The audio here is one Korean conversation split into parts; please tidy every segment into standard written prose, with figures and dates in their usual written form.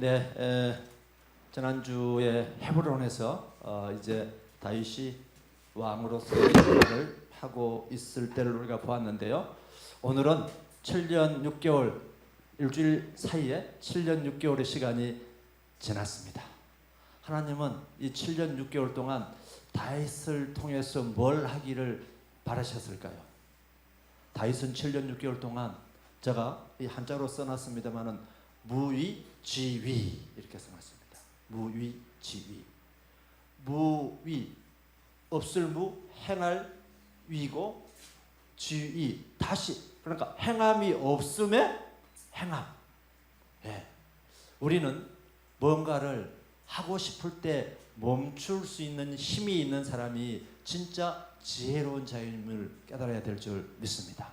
네, 지난주에 헤브론에서 이제 다윗이 왕으로서의 생활을 하고 있을 때를 우리가 보았는데요. 오늘은 7년 6개월, 일주일 사이에 7년 6개월의 시간이 지났습니다. 하나님은 이 7년 6개월 동안 다윗을 통해서 뭘 하기를 바라셨을까요? 다윗은 7년 6개월 동안 제가 이 한자로 써놨습니다만은 무위지위 이렇게 써놨습니다. 무위지위. 무위 없을 무 행할 위고 지위 다시 그러니까 행함이 없음에 행함. 예. 우리는 뭔가를 하고 싶을 때 멈출 수 있는 힘이 있는 사람이 진짜 지혜로운 자임을 깨달아야 될 줄 믿습니다.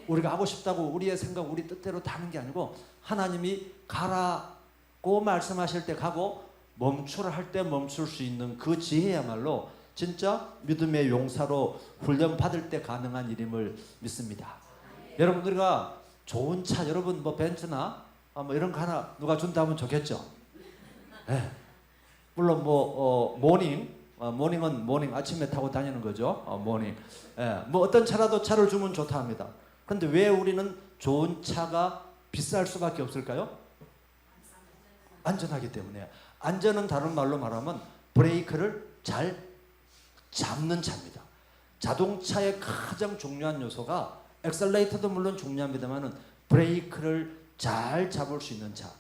우리가 하고 싶다고 우리의 생각, 우리 뜻대로 다는 게 아니고 하나님이 가라고 말씀하실 때 가고 멈추라 할 때 멈출 수 있는 그 지혜야말로 진짜 믿음의 용사로 훈련 받을 때 가능한 일임을 믿습니다. 여러분 우리가 좋은 차 여러분 뭐 벤츠나 뭐 이런 거 하나 누가 준다면 좋겠죠. 네. 물론 뭐 모닝은 모닝 아침에 타고 다니는 거죠. 모닝. 뭐 어떤 차라도 차를 주면 좋다 합니다. 그런데 왜 우리는 좋은 차가 비쌀 수밖에 없을까요? 안전하기 때문에. 안전은 다른 말로 말하면 브레이크를 잘 잡는 차입니다. 자동차의 가장 중요한 요소가 엑셀레이터도 물론 중요합니다만은 브레이크를 잘 잡을 수 있는 차.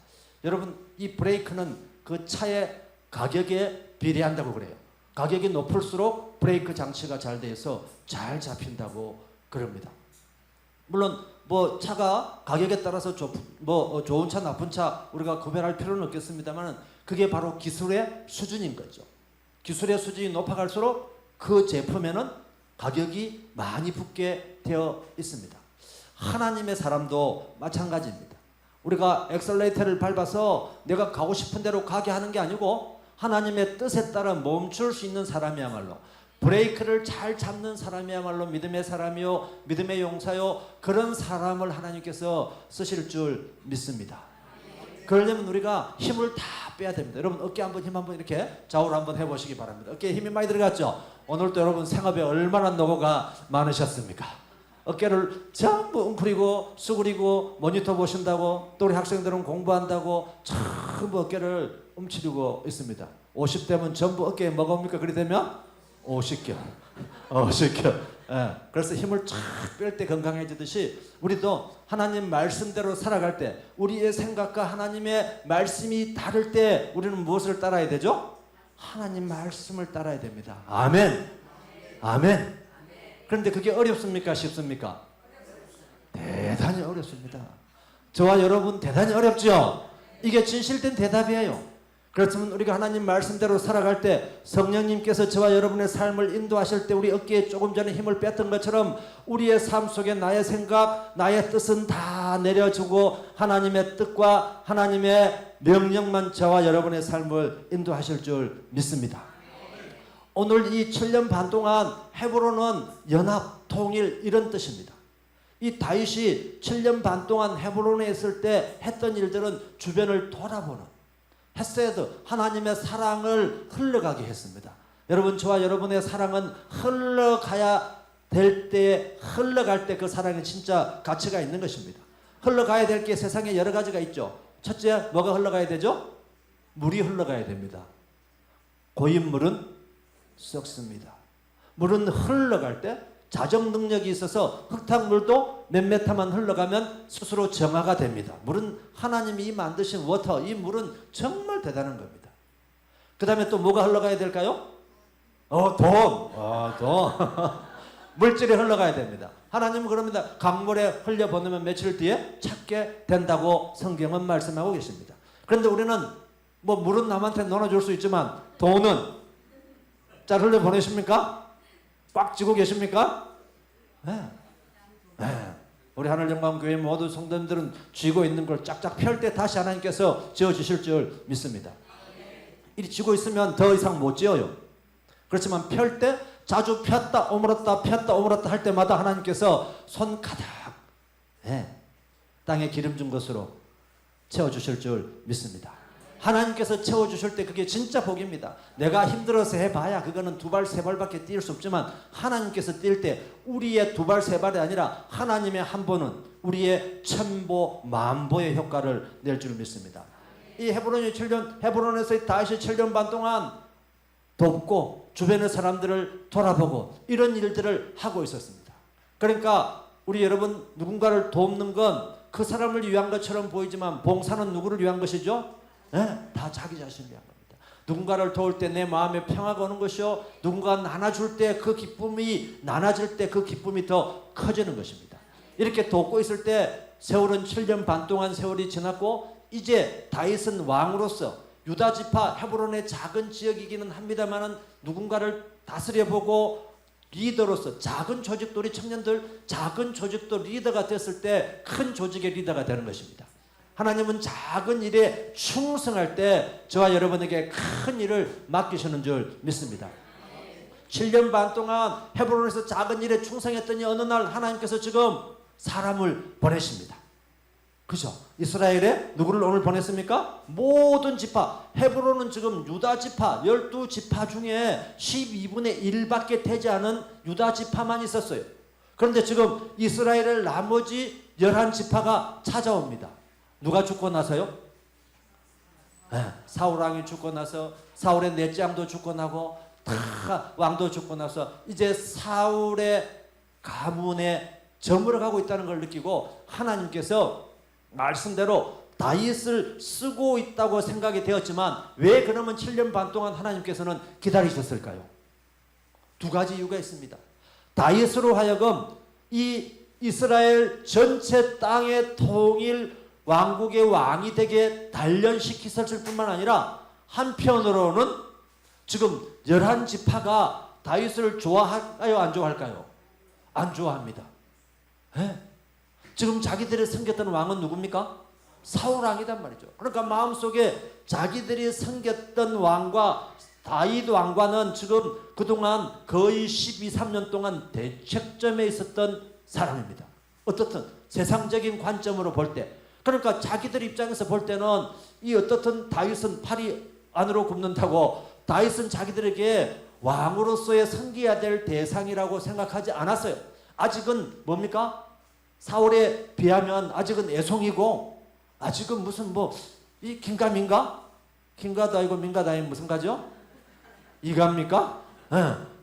여러분 이 브레이크는 그 차의 가격에 비례한다고 그래요. 가격이 높을수록 브레이크 장치가 잘 돼서 잘 잡힌다고 그럽니다. 물론 뭐 차가 가격에 따라서 좋은 차 나쁜 차 우리가 구별할 필요는 없겠습니다만 그게 바로 기술의 수준인 거죠. 기술의 수준이 높아갈수록 그 제품에는 가격이 많이 붙게 되어 있습니다. 하나님의 사람도 마찬가지입니다. 우리가 엑셀레이터를 밟아서 내가 가고 싶은 대로 가게 하는 게 아니고 하나님의 뜻에 따라 멈출 수 있는 사람이야말로 브레이크를 잘 잡는 사람이야말로 믿음의 사람이요 믿음의 용사요 그런 사람을 하나님께서 쓰실 줄 믿습니다. 그러려면 우리가 힘을 다 빼야 됩니다. 여러분 어깨 한번 힘 한번 이렇게 좌우로 한번 해보시기 바랍니다. 어깨에 힘이 많이 들어갔죠? 오늘도 여러분 생업에 얼마나 노고가 많으셨습니까? 어깨를 전부 웅크리고 수그리고 모니터 보신다고 또 우리 학생들은 공부한다고 전부 어깨를 움츠리고 있습니다. 50대면 전부 어깨에 뭐가 옵니까? 그리 되면 50겹. 50겹. 예. 그래서 힘을 쫙 뺄 때 건강해지듯이 우리도 하나님 말씀대로 살아갈 때 우리의 생각과 하나님의 말씀이 다를 때 우리는 무엇을 따라야 되죠? 하나님 말씀을 따라야 됩니다. 아멘. 아멘. 그런데 그게 어렵습니까? 쉽습니까? 대단히 어렵습니다. 저와 여러분 대단히 어렵죠? 이게 진실된 대답이에요. 그렇지만 우리가 하나님 말씀대로 살아갈 때 성령님께서 저와 여러분의 삶을 인도하실 때 우리 어깨에 조금 전에 힘을 뺐던 것처럼 우리의 삶 속에 나의 생각, 나의 뜻은 다 내려주고 하나님의 뜻과 하나님의 명령만 저와 여러분의 삶을 인도하실 줄 믿습니다. 오늘 이 7년 반 동안 헤브론은 연합, 통일 이런 뜻입니다. 이 다윗이 7년 반 동안 헤브론에 있을 때 했던 일들은 주변을 돌아보는 헤세드 하나님의 사랑을 흘러가게 했습니다. 여러분 저와 여러분의 사랑은 흘러가야 될 때 흘러갈 때 그 사랑이 진짜 가치가 있는 것입니다. 흘러가야 될 게 세상에 여러 가지가 있죠. 첫째 뭐가 흘러가야 되죠? 물이 흘러가야 됩니다. 고인 물은 썩습니다. 물은 흘러갈 때 자정 능력이 있어서 흙탕물도 몇 메타만 흘러가면 스스로 정화가 됩니다. 물은 하나님이 만드신 워터, 이 물은 정말 대단한 겁니다. 그 다음에 또 뭐가 흘러가야 될까요? 돈. 물질이 흘러가야 됩니다. 하나님은 그럽니다. 강물에 흘려보내면 며칠 뒤에 찾게 된다고 성경은 말씀하고 계십니다. 그런데 우리는 뭐 물은 남한테 나눠줄 수 있지만 돈은 잘 흘려보내십니까? 꽉 쥐고 계십니까? 네. 네. 우리 하늘영광교회 모든 성도님들은 쥐고 있는 걸 쫙쫙 펼 때 다시 하나님께서 지어주실 줄 믿습니다. 이리 쥐고 있으면 더 이상 못 지어요. 그렇지만 펼 때 자주 폈다 오므렸다 할 때마다 하나님께서 손 가득 땅에 기름 준 것으로 채워주실 줄 믿습니다. 하나님께서 채워주실 때 그게 진짜 복입니다. 내가 힘들어서 해봐야 그거는 두 발 세 발밖에 뛸 수 없지만 하나님께서 뛸 때 우리의 두 발 세 발이 아니라 하나님의 한 번은 우리의 천보 만보의 효과를 낼 줄 믿습니다. 이 헤브론에서 다윗이 7년 반 동안 돕고 주변의 사람들을 돌아보고 이런 일들을 하고 있었습니다. 그러니까 우리 여러분 누군가를 돕는 건 그 사람을 위한 것처럼 보이지만 봉사는 누구를 위한 것이죠? 네, 다 자기 자신을 위한 겁니다. 누군가를 도울 때 내 마음에 평화가 오는 것이요, 누군가 나눠줄 때 그 기쁨이 나눠질 때 그 기쁨이 더 커지는 것입니다. 이렇게 돕고 있을 때 세월은 7년 반 동안 세월이 지났고 이제 다윗은 왕으로서 유다 지파 헤브론의 작은 지역이기는 합니다만은 누군가를 다스려보고 리더로서 작은 조직도 우리 청년들 작은 조직도 리더가 됐을 때 큰 조직의 리더가 되는 것입니다. 하나님은 작은 일에 충성할 때 저와 여러분에게 큰 일을 맡기시는 줄 믿습니다. 7년 반 동안 헤브론에서 작은 일에 충성했더니 어느 날 하나님께서 지금 사람을 보내십니다. 그죠? 이스라엘에 누구를 오늘 보냈습니까? 모든 지파. 헤브론은 지금 유다 지파 12지파 중에 12분의 1밖에 되지 않은 유다 지파만 있었어요. 그런데 지금 이스라엘의 나머지 11지파가 찾아옵니다. 누가 죽고 나서요? 사울 왕이 죽고 나서 사울의 넷째 왕도 죽고 나고 다 왕도 죽고 나서 이제 사울의 가문에 저물어가고 있다는 걸 느끼고 하나님께서 말씀대로 다윗을 쓰고 있다고 생각이 되었지만 왜 그러면 7년 반 동안 하나님께서는 기다리셨을까요? 두 가지 이유가 있습니다. 다윗으로 하여금 이 이스라엘 전체 땅의 통일 왕국의 왕이 되게 단련시켰을 뿐만 아니라 한편으로는 지금 11지파가 다윗을 좋아할까요? 안 좋아할까요? 안 좋아합니다. 네? 지금 자기들이 섬겼던 왕은 누굽니까? 사울 왕이단 말이죠. 그러니까 마음속에 자기들이 섬겼던 왕과 다윗 왕과는 지금 그동안 거의 12, 13년 동안 대척점에 있었던 사람입니다. 어떻든 세상적인 관점으로 볼 때, 그러니까 자기들 입장에서 볼 때는 이 어떻든 다윗은 팔이 안으로 굽는다고 다윗은 자기들에게 왕으로서의 섬겨야 될 대상이라고 생각하지 않았어요. 아직은 뭡니까? 사울에 비하면 아직은 애송이고 아직은 무슨 이 긴가민가? 긴가도 아니고 민가도 아니고 무슨 가죠? 이갑니까?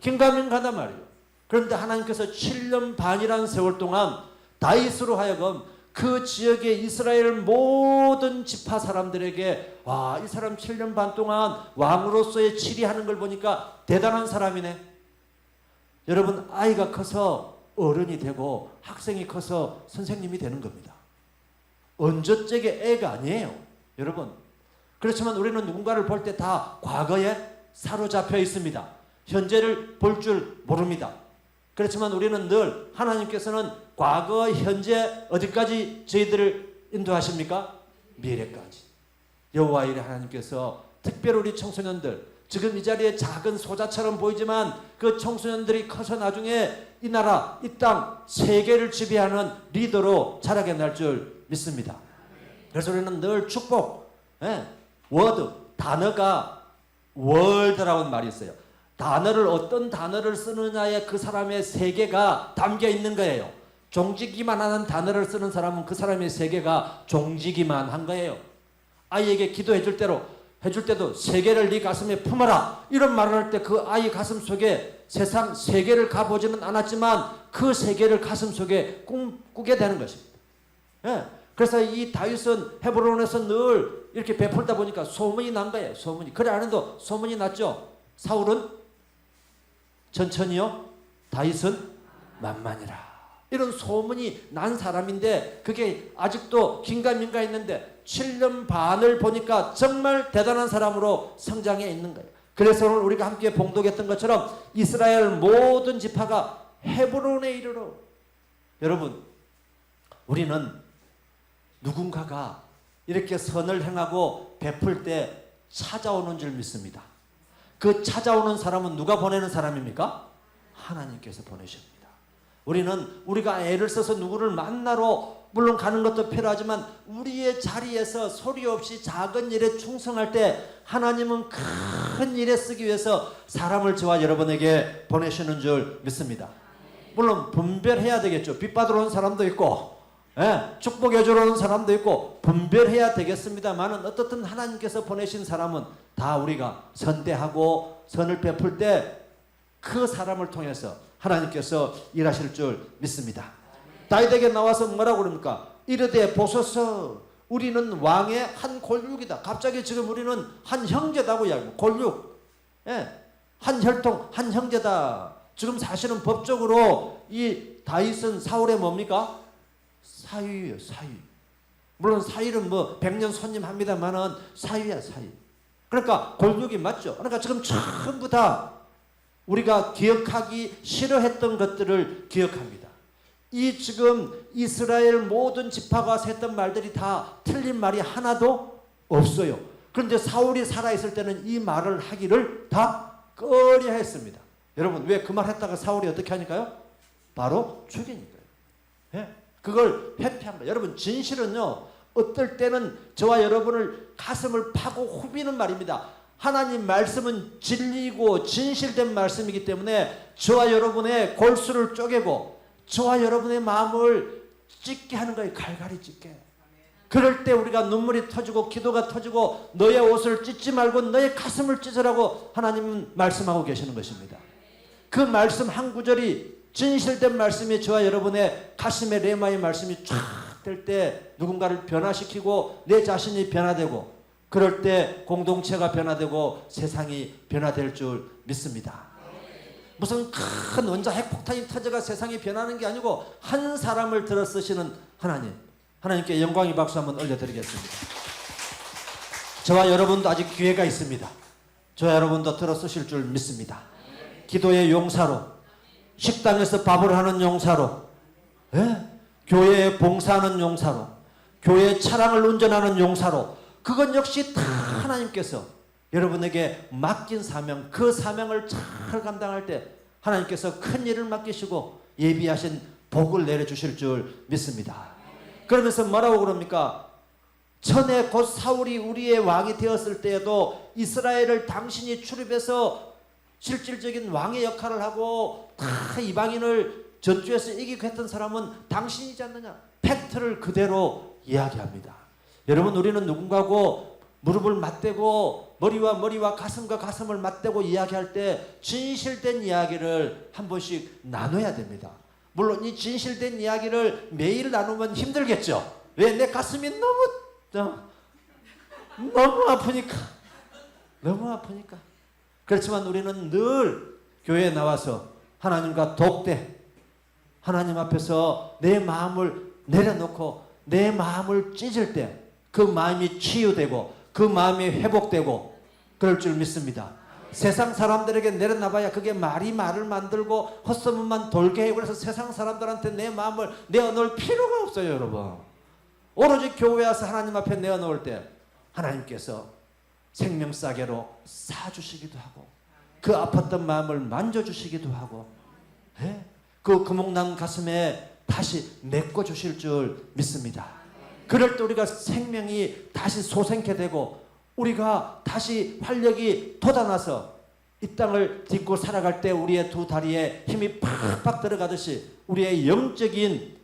긴가민가단 말이에요. 그런데 하나님께서 7년 반이라는 세월 동안 다윗으로 하여금 그 지역의 이스라엘 모든 지파 사람들에게 와, 이 사람 7년 반 동안 왕으로서의 치리하는 걸 보니까 대단한 사람이네. 여러분 아이가 커서 어른이 되고 학생이 커서 선생님이 되는 겁니다. 언저적의 애가 아니에요. 여러분. 그렇지만 우리는 누군가를 볼 때 다 과거에 사로잡혀 있습니다. 현재를 볼 줄 모릅니다. 그렇지만 우리는 늘 하나님께서는 과거, 현재 어디까지 저희들을 인도하십니까? 미래까지. 여호와 일에 하나님께서 특별히 우리 청소년들 지금 이 자리에 작은 소자처럼 보이지만 그 청소년들이 커서 나중에 이 나라, 이 땅, 세계를 지배하는 리더로 자라게 날 줄 믿습니다. 그래서 우리는 늘 축복, 워드, 단어가 월드라는 말이 있어요. 단어를 어떤 단어를 쓰느냐에 그 사람의 세계가 담겨 있는 거예요. 종지기만 하는 단어를 쓰는 사람은 그 사람의 세계가 종지기만 한 거예요. 아이에게 기도해 줄 때도 세계를 네 가슴에 품어라 이런 말을 할 때 그 아이 가슴 속에 세상 세계를 가보지는 않았지만 그 세계를 가슴 속에 꿈꾸게 되는 것입니다. 그래서 이 다윗은 헤브론에서 늘 이렇게 베풀다 보니까 소문이 난 거예요. 소문이. 그래 안 해도 소문이 났죠. 사울은 천천히요, 다윗은 만만이라. 이런 소문이 난 사람인데 그게 아직도 긴가민가 있는데 7년 반을 보니까 정말 대단한 사람으로 성장해 있는 거예요. 그래서 오늘 우리가 함께 봉독했던 것처럼 이스라엘 모든 지파가 헤브론에 이르러. 여러분, 우리는 누군가가 이렇게 선을 행하고 베풀 때 찾아오는 줄 믿습니다. 그 찾아오는 사람은 누가 보내는 사람입니까? 하나님께서 보내십니다. 우리는 우리가 애를 써서 누구를 만나러 물론 가는 것도 필요하지만 우리의 자리에서 소리 없이 작은 일에 충성할 때 하나님은 큰 일에 쓰기 위해서 사람을 저와 여러분에게 보내시는 줄 믿습니다. 물론 분별해야 되겠죠. 빚 받으러 온 사람도 있고 축복해 주러 온 사람도 있고 분별해야 되겠습니다만은 어떻든 하나님께서 보내신 사람은 다 우리가 선대하고 선을 베풀 때 그 사람을 통해서 하나님께서 일하실 줄 믿습니다. 다윗에게 나와서 뭐라고 그럽니까? 이르되 보소서 우리는 왕의 한 골육이다. 갑자기 지금 우리는 한 형제다고 이야기합니다. 골육, 한 혈통, 한 형제다. 지금 사실은 법적으로 이 다윗은 사울의 뭡니까? 사위예요, 사위. 물론 사위는 뭐 백년 손님 합니다만은 사위야, 사위. 그러니까 골육이 맞죠. 그러니까 지금 전부 다 우리가 기억하기 싫어했던 것들을 기억합니다. 이 지금 이스라엘 모든 지파가 했던 말들이 다 틀린 말이 하나도 없어요. 그런데 사울이 살아있을 때는 이 말을 하기를 다 꺼려했습니다. 여러분 왜 그 말 했다가 사울이 어떻게 하니까요? 바로 죽이니까요. 그걸 회피합니다. 여러분 진실은요 어떨 때는 저와 여러분을 가슴을 파고 후비는 말입니다. 하나님 말씀은 진리고 진실된 말씀이기 때문에 저와 여러분의 골수를 쪼개고 저와 여러분의 마음을 찢게 하는 거예요. 갈갈이 찢게. 그럴 때 우리가 눈물이 터지고 기도가 터지고 너의 옷을 찢지 말고 너의 가슴을 찢으라고 하나님은 말씀하고 계시는 것입니다. 그 말씀 한 구절이 진실된 말씀이 저와 여러분의 가슴에 레마의 말씀이 쫙 될 때 누군가를 변화시키고 내 자신이 변화되고 그럴 때 공동체가 변화되고 세상이 변화될 줄 믿습니다. 무슨 큰 원자 핵폭탄이 터져가 세상이 변하는 게 아니고 한 사람을 들어 쓰시는 하나님, 하나님께 영광의 박수 한번 올려드리겠습니다. 저와 여러분도 아직 기회가 있습니다. 저와 여러분도 들어 쓰실 줄 믿습니다. 기도의 용사로, 식당에서 밥을 하는 용사로, 교회에 봉사하는 용사로, 교회 차량을 운전하는 용사로, 그건 역시 다 하나님께서 여러분에게 맡긴 사명, 그 사명을 잘 감당할 때 하나님께서 큰 일을 맡기시고 예비하신 복을 내려주실 줄 믿습니다. 그러면서 뭐라고 그럽니까? 전에 곧 사울이 우리의 왕이 되었을 때에도 이스라엘을 당신이 출입해서 실질적인 왕의 역할을 하고 다 이방인을 전투에서 이기고 했던 사람은 당신이지 않느냐? 팩트를 그대로 이야기합니다. 여러분 우리는 누군가고 무릎을 맞대고 머리와 가슴과 가슴을 맞대고 이야기할 때 진실된 이야기를 한 번씩 나눠야 됩니다. 물론 이 진실된 이야기를 매일 나누면 힘들겠죠. 왜? 내 가슴이 너무 아프니까. 너무 아프니까. 그렇지만 우리는 늘 교회에 나와서 하나님과 독대, 하나님 앞에서 내 마음을 내려놓고 내 마음을 찢을 때 그 마음이 치유되고 그 마음이 회복되고 그럴 줄 믿습니다. 세상 사람들에게 내려놔봐야 그게 말을 만들고 헛소문만 돌게 해요. 그래서 세상 사람들한테 내 마음을 내어놓을 필요가 없어요. 여러분 오로지 교회에 와서 하나님 앞에 내어놓을 때 하나님께서 생명싸개로 사주시기도 하고 그 아팠던 마음을 만져주시기도 하고 그 구멍난 가슴에 다시 메꿔주실 줄 믿습니다. 그럴 때 우리가 생명이 다시 솟게 되고 우리가 다시 활력이 돋아나서 이 땅을 딛고 살아갈 때 우리의 두 다리에 힘이 팍팍 들어가듯이 우리의 영적인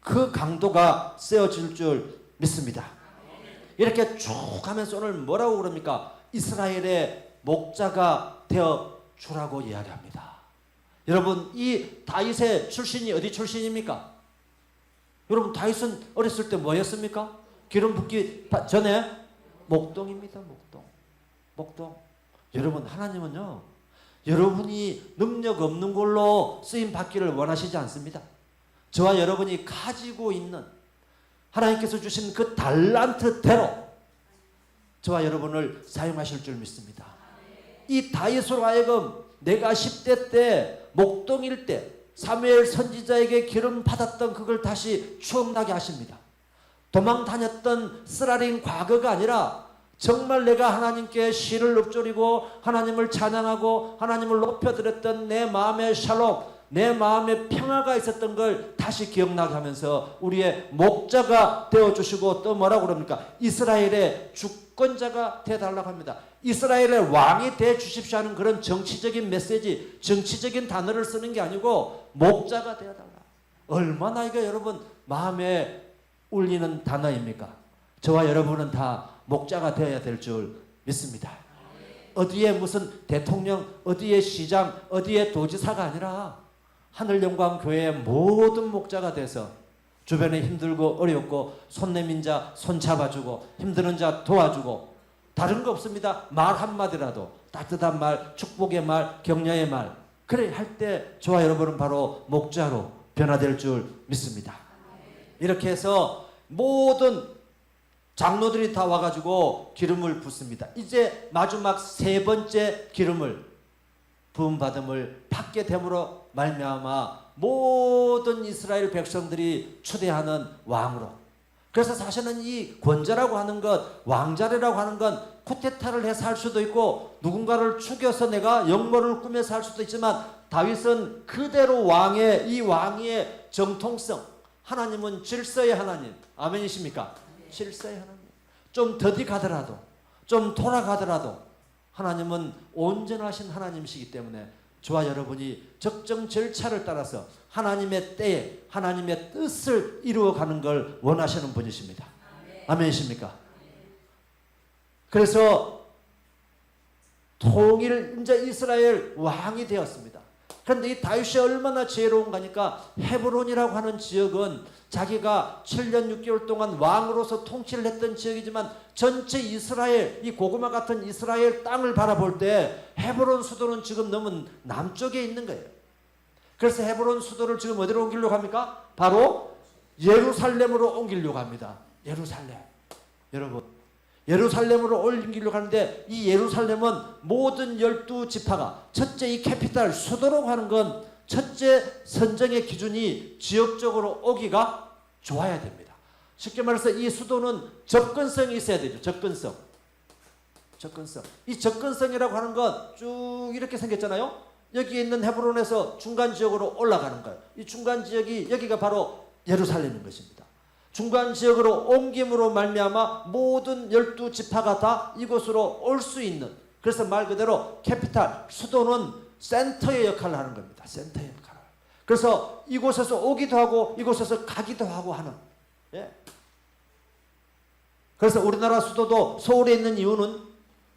그 강도가 세워질 줄 믿습니다. 이렇게 쭉 하면서 오늘 뭐라고 그럽니까? 이스라엘의 목자가 되어 주라고 이야기합니다. 여러분 이 다윗의 출신이 어디 출신입니까? 여러분 다윗은 어렸을 때 뭐였습니까? 기름 붓기 전에 목동입니다. 목동. 여러분 하나님은요 여러분이 능력 없는 걸로 쓰임 받기를 원하시지 않습니다. 저와 여러분이 가지고 있는 하나님께서 주신 그 달란트대로 저와 여러분을 사용하실 줄 믿습니다. 이 다윗으로 하여금 내가 10대 때 목동일 때 사무엘 선지자에게 기름 받았던 그걸 다시 추억나게 하십니다. 도망 다녔던 쓰라린 과거가 아니라 정말 내가 하나님께 시를 읊조리고 하나님을 찬양하고 하나님을 높여드렸던 내 마음의 샬롬 내 마음에 평화가 있었던 걸 다시 기억나게 하면서 우리의 목자가 되어주시고 또 뭐라고 그럽니까? 이스라엘의 주권자가 되어달라고 합니다. 이스라엘의 왕이 되어주십시오 하는 그런 정치적인 메시지, 정치적인 단어를 쓰는 게 아니고 목자가 되어달라. 얼마나 이거 여러분 마음에 울리는 단어입니까? 저와 여러분은 다 목자가 되어야 될 줄 믿습니다. 어디에 무슨 대통령, 어디에 시장, 어디에 도지사가 아니라 하늘영광교회의 모든 목자가 돼서 주변에 힘들고 어렵고 손 내민 자 손 잡아주고 힘드는 자 도와주고 다른 거 없습니다. 말 한마디라도 따뜻한 말, 축복의 말, 격려의 말 그래 할 때 저와 여러분은 바로 목자로 변화될 줄 믿습니다. 이렇게 해서 모든 장로들이 다 와가지고 기름을 붓습니다. 이제 마지막 세 번째 기름을 부음받음을 받게 됨으로 말미암아 모든 이스라엘 백성들이 추대하는 왕으로. 그래서 사실은 이 권자라고 하는 것, 왕자리라고 하는 건 쿠데타를 해서 할 수도 있고 누군가를 죽여서 내가 역모를 꾸며서 할 수도 있지만 다윗은 그대로 이 왕의 정통성, 하나님은 질서의 하나님, 아멘이십니까? 질서의 하나님. 좀 더디 가더라도 좀 돌아가더라도 하나님은 온전하신 하나님이시기 때문에 저와 여러분이 적정 절차를 따라서 하나님의 때에 하나님의 뜻을 이루어가는 걸 원하시는 분이십니다. 아멘이십니까? 그래서 통일 이제 이스라엘 왕이 되었습니다. 그런데 이 다윗이 얼마나 지혜로운가니까 헤브론이라고 하는 지역은 자기가 7년 6개월 동안 왕으로서 통치를 했던 지역이지만 전체 이스라엘, 이 고구마 같은 이스라엘 땅을 바라볼 때 헤브론 수도는 지금 너무 남쪽에 있는 거예요. 그래서 헤브론 수도를 지금 어디로 옮기려고 합니까? 바로 예루살렘으로 옮기려고 합니다. 예루살렘. 여러분, 예루살렘으로 옮기려고 하는데 이 예루살렘은 모든 12지파가 첫째 이 캐피탈 수도라고 하는 건 첫째 선정의 기준이 지역적으로 오기가 좋아야 됩니다. 쉽게 말해서 이 수도는 접근성이 있어야 되죠. 접근성. 이 접근성이라고 하는 건 쭉 이렇게 생겼잖아요. 여기에 있는 헤브론에서 중간 지역으로 올라가는 거예요. 이 중간 지역이 여기가 바로 예루살렘인 것입니다. 중간 지역으로 옮김으로 말미암아 모든 12지파가 다 이곳으로 올 수 있는, 그래서 말 그대로 캐피탈, 수도는 센터의 역할을 하는 겁니다. 센터의 역할을. 그래서 이곳에서 오기도 하고 이곳에서 가기도 하고 하는. 예. 그래서 우리나라 수도도 서울에 있는 이유는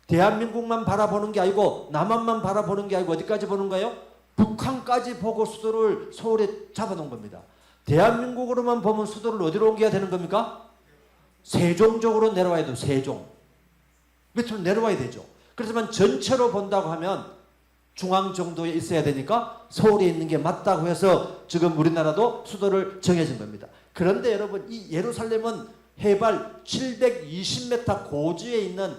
대한민국만 바라보는 게 아니고 남한만 바라보는 게 아니고 어디까지 보는 거예요? 북한까지 보고 수도를 서울에 잡아놓은 겁니다. 대한민국으로만 보면 수도를 어디로 옮겨야 되는 겁니까? 세종 쪽으로 내려와야 돼요. 세종. 밑으로 내려와야 되죠. 그렇지만 전체로 본다고 하면 중앙 정도에 있어야 되니까 서울에 있는 게 맞다고 해서 지금 우리나라도 수도를 정해진 겁니다. 그런데 여러분, 이 예루살렘은 해발 720m 고지에 있는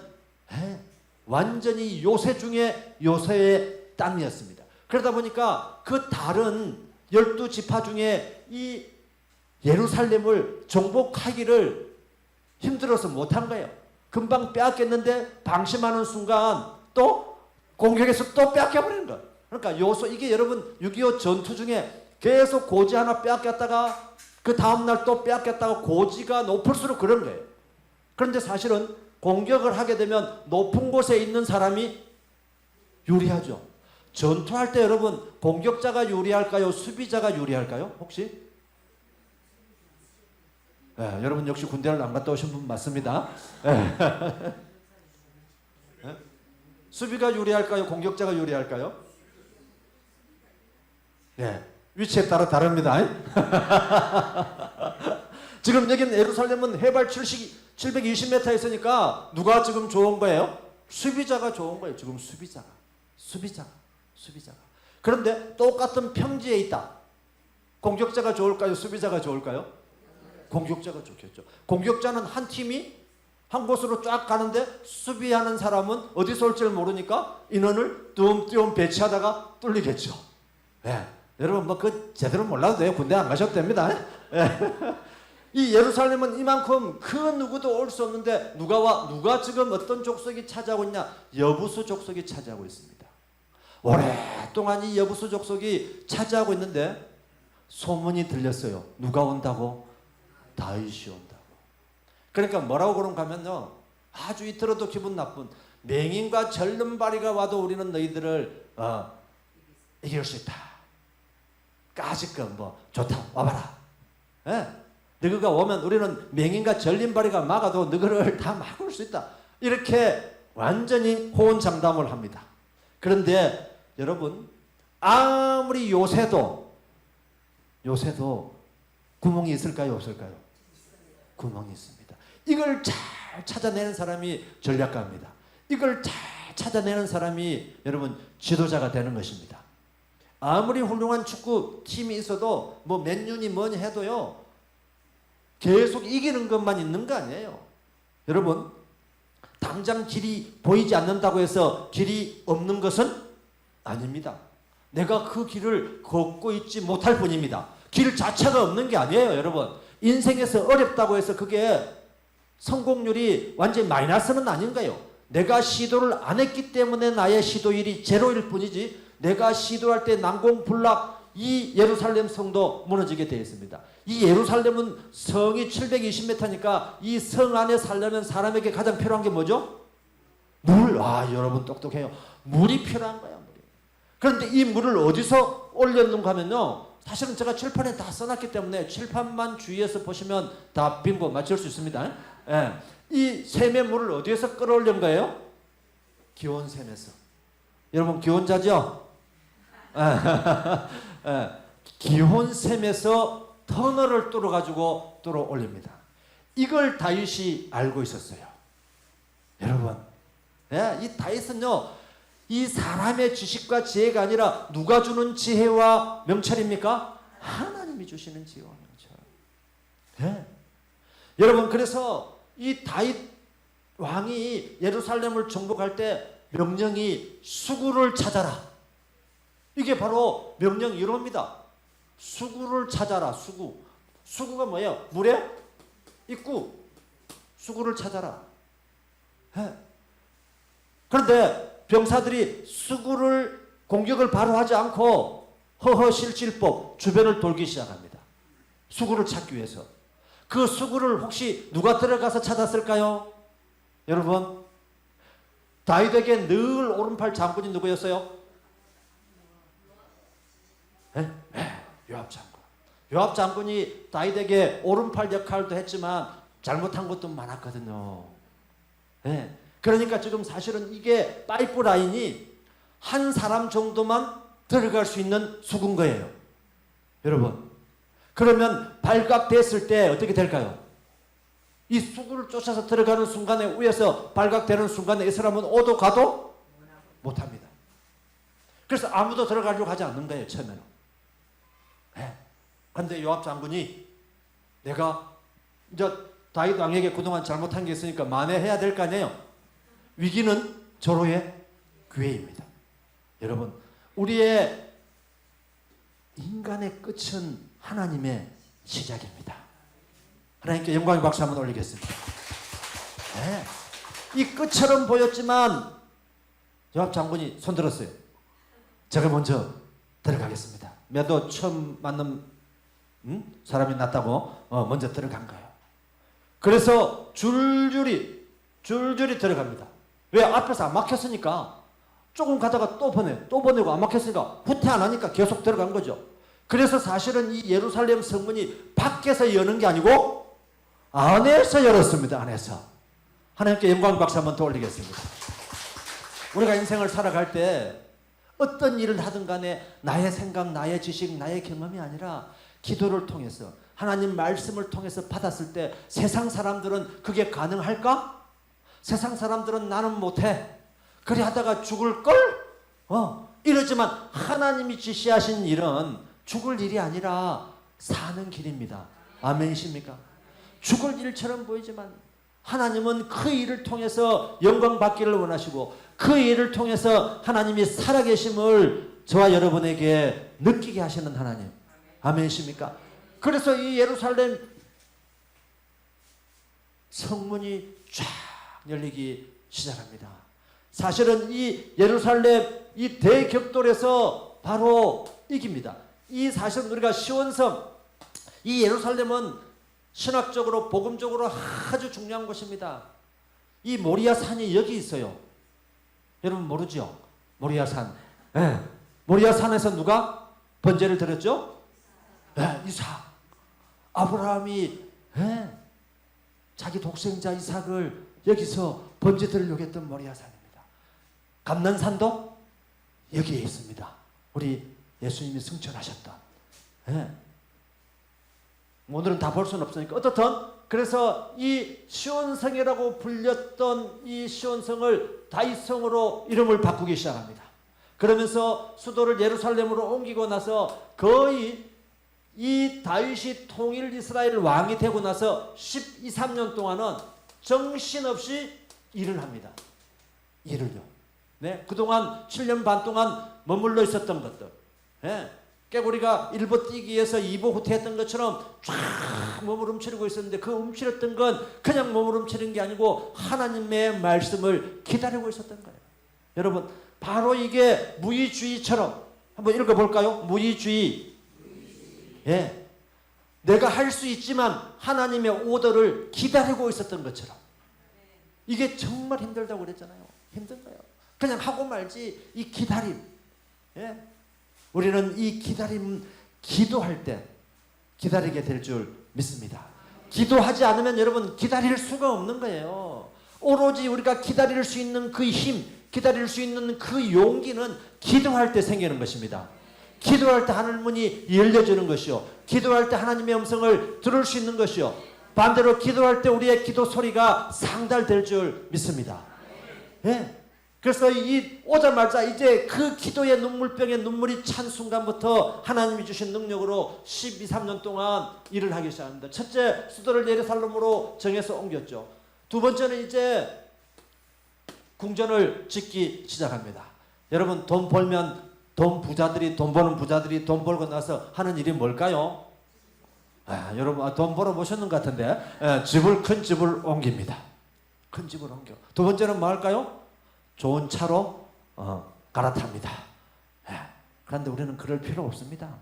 완전히 요새 중에 요새의 땅이었습니다. 그러다 보니까 그 다른 12지파 중에 이 예루살렘을 정복하기를 힘들어서 못한 거예요. 금방 빼앗겼는데 방심하는 순간 또 공격해서 또 빼앗겨버리는 거예요. 그러니까 이게 여러분 6.25 전투 중에 계속 고지 하나 빼앗겼다가 그 다음날 또 빼앗겼다가 고지가 높을수록 그런 거예요. 그런데 사실은 공격을 하게 되면 높은 곳에 있는 사람이 유리하죠. 전투할 때 여러분 공격자가 유리할까요? 수비자가 유리할까요? 혹시? 네, 여러분 역시 군대를 안 갔다 오신 분 맞습니다. 네. 네? 수비가 유리할까요? 공격자가 유리할까요? 네, 위치에 따라 다릅니다. 지금 여기는 예루살렘은 해발 720m 있으니까 누가 지금 좋은 거예요? 수비자가 좋은 거예요. 지금 수비자가. 그런데 똑같은 평지에 있다. 공격자가 좋을까요? 수비자가 좋을까요? 공격자가 좋겠죠. 공격자는 한 팀이 한 곳으로 쫙 가는데 수비하는 사람은 어디서 올지를 모르니까 인원을 띄엄띄엄 배치하다가 뚫리겠죠. 네. 여러분 뭐 그 제대로 몰라도 돼요. 군대 안 가셔도 됩니다. 네. 이 예루살렘은 이만큼 그 누구도 올 수 없는데 누가 지금 어떤 족속이 차지하고 있냐? 여부수 족속이 차지하고 있습니다. 오랫동안 이 여부수 족속이 차지하고 있는데 소문이 들렸어요. 누가 온다고? 다윗이 온다고. 그러니까 뭐라고 그런가 하면요, 아주 이 들어도 기분 나쁜, 맹인과 절름발이가 와도 우리는 너희들을 이길 수 있다. 까짓건 뭐 좋다, 와봐라. 예? 너희가 오면 우리는 맹인과 절름발이가 막아도 너희를 다 막을 수 있다. 이렇게 완전히 호언장담을 합니다. 그런데 여러분, 아무리 요새도 구멍이 있을까요, 없을까요? 구멍이 있습니다. 이걸 잘 찾아내는 사람이 전략가입니다. 이걸 잘 찾아내는 사람이 여러분 지도자가 되는 것입니다. 아무리 훌륭한 축구 팀이 있어도 뭐 맨유니 뭐니 해도요, 계속 이기는 것만 있는 거 아니에요. 여러분, 당장 길이 보이지 않는다고 해서 길이 없는 것은 아닙니다. 내가 그 길을 걷고 있지 못할 뿐입니다. 길 자체가 없는 게 아니에요, 여러분. 인생에서 어렵다고 해서 그게 성공률이 완전히 마이너스는 아닌가요? 내가 시도를 안 했기 때문에 나의 시도율이 제로일 뿐이지, 내가 시도할 때 난공불락 이 예루살렘 성도 무너지게 되어 있습니다. 이 예루살렘은 성이 720m니까 이 성 안에 살려면 사람에게 가장 필요한 게 뭐죠? 물. 여러분 똑똑해요. 물이 필요한 거야, 물이. 그런데 이 물을 어디서 올렸는가 하면요, 사실은 제가 칠판에 다 써놨기 때문에 칠판만 주의해서 보시면 다 빙고 맞출 수 있습니다. 예. 이 샘의 물을 어디에서 끌어올린 거예요? 기온샘에서. 여러분 기온자죠? 예. 기온샘에서 터널을 뚫어가지고 뚫어올립니다. 이걸 다윗이 알고 있었어요. 여러분, 예, 이 다윗은요, 이 사람의 지식과 지혜가 아니라 누가 주는 지혜와 명철입니까? 하나님이 주시는 지혜와 명철. 예. 여러분, 그래서 이 다윗 왕이 예루살렘을 정복할 때 명령이 수구를 찾아라. 이게 바로 명령 1호입니다. 수구를 찾아라. 수구가 뭐예요? 물의 입구. 수구를 찾아라. 예. 그런데 병사들이 수구를 공격을 바로 하지 않고 허허실질법 주변을 돌기 시작합니다. 수구를 찾기 위해서. 그 수구를 혹시 누가 들어가서 찾았을까요? 여러분, 다윗에게 늘 오른팔 장군이 누구였어요? 요압 장군. 요압 장군이 다윗에게 오른팔 역할도 했지만 잘못한 것도 많았거든요. 네. 그러니까 지금 사실은 이게 파이프라인이 한 사람 정도만 들어갈 수 있는 수구인 거예요. 여러분, 그러면 발각됐을 때 어떻게 될까요? 이 수구를 쫓아서 들어가는 순간에, 위에서 발각되는 순간에 이 사람은 오도 가도 못합니다. 그래서 아무도 들어가려고 하지 않는 거예요, 처음에는. 그런데 요압 장군이 내가 이제 다윗 왕에게 그동안 잘못한 게 있으니까 만회해야 될 거 아니에요. 위기는 절호의 기회입니다. 여러분, 우리의 인간의 끝은 하나님의 시작입니다. 하나님께 영광의 박수 한번 올리겠습니다. 네. 이 끝처럼 보였지만 요압 장군이 손들었어요. 제가 먼저 들어가겠습니다. 매도 처음 만난 사람이 낫다고 먼저 들어간 거예요. 그래서 줄줄이 들어갑니다. 왜? 앞에서 안 막혔으니까. 조금 가다가 또 보내고 안 막혔으니까 후퇴 안 하니까 계속 들어간 거죠. 그래서 사실은 이 예루살렘 성문이 밖에서 여는 게 아니고 안에서 열었습니다. 안에서. 하나님께 영광 박수 한번 더 올리겠습니다. 우리가 인생을 살아갈 때 어떤 일을 하든 간에 나의 생각, 나의 지식, 나의 경험이 아니라 기도를 통해서 하나님 말씀을 통해서 받았을 때 세상 사람들은 그게 가능할까? 세상 사람들은 나는 못해. 그리 하다가 죽을걸? 이러지만 하나님이 지시하신 일은 죽을 일이 아니라 사는 길입니다. 아멘이십니까? 죽을 일처럼 보이지만 하나님은 그 일을 통해서 영광 받기를 원하시고 그 일을 통해서 하나님이 살아계심을 저와 여러분에게 느끼게 하시는 하나님. 아멘이십니까? 그래서 이 예루살렘 성문이 쫙 열리기 시작합니다. 사실은 이 예루살렘 이 대격돌에서 바로 이깁니다. 이 사실은 우리가 시온성, 이 예루살렘은 신학적으로 복음적으로 아주 중요한 곳입니다. 이 모리아 산이 여기 있어요. 여러분 모르죠? 모리아 산. 네. 모리아 산에서 누가 번제를 드렸죠? 네, 이삭. 아브라함이 네. 자기 독생자 이삭을 여기서 번제 드리려고 했던 모리아 산입니다. 감난산도 여기에 있습니다. 우리 예수님이 승천하셨던. 네. 오늘은 다 볼 수는 없으니까 어떻든 그래서 이 시온성이라고 불렸던 이 시온성을 다윗성으로 이름을 바꾸기 시작합니다. 그러면서 수도를 예루살렘으로 옮기고 나서 거의 이 다윗이 통일 이스라엘 왕이 되고 나서 12, 13년 동안은 정신없이 일을 합니다. 일을요. 네, 그동안 7년 반 동안 머물러 있었던 것들. 네, 깨구리가 1보 뛰기 위해서 2보 후퇴했던 것처럼 쫙 몸을 움츠리고 있었는데 그 움츠렸던 건 그냥 몸을 움츠린 게 아니고 하나님의 말씀을 기다리고 있었던 거예요. 여러분 바로 이게 무의주의처럼 한번 읽어볼까요? 무의주의. 예, 내가 할 수 있지만 하나님의 오더를 기다리고 있었던 것처럼 이게 정말 힘들다고 그랬잖아요. 힘든 거예요. 그냥 하고 말지 이 기다림. 예, 우리는 이 기다림 기도할 때 기다리게 될 줄 믿습니다. 기도하지 않으면 여러분 기다릴 수가 없는 거예요. 오로지 우리가 기다릴 수 있는 그 힘, 기다릴 수 있는 그 용기는 기도할 때 생기는 것입니다. 기도할 때 하늘 문이 열려주는 것이요, 기도할 때 하나님의 음성을 들을 수 있는 것이요, 반대로 기도할 때 우리의 기도 소리가 상달될 줄 믿습니다. 예. 그래서 이 오자마자 이제 그 기도의 눈물병에 눈물이 찬 순간부터 하나님이 주신 능력으로 12, 13년 동안 일을 하기 시작합니다. 첫째, 수도를 예루살렘으로 정해서 옮겼죠. 두 번째는 이제 궁전을 짓기 시작합니다. 여러분 돈 벌면 돈 버는 부자들이 돈 벌고 나서 하는 일이 뭘까요? 여러분 돈 벌어 보셨는 것 같은데 큰 집을 옮깁니다. 큰 집을 옮겨. 두 번째는 뭐 할까요? 좋은 차로 갈아탑니다. 그런데 우리는 그럴 필요 없습니다.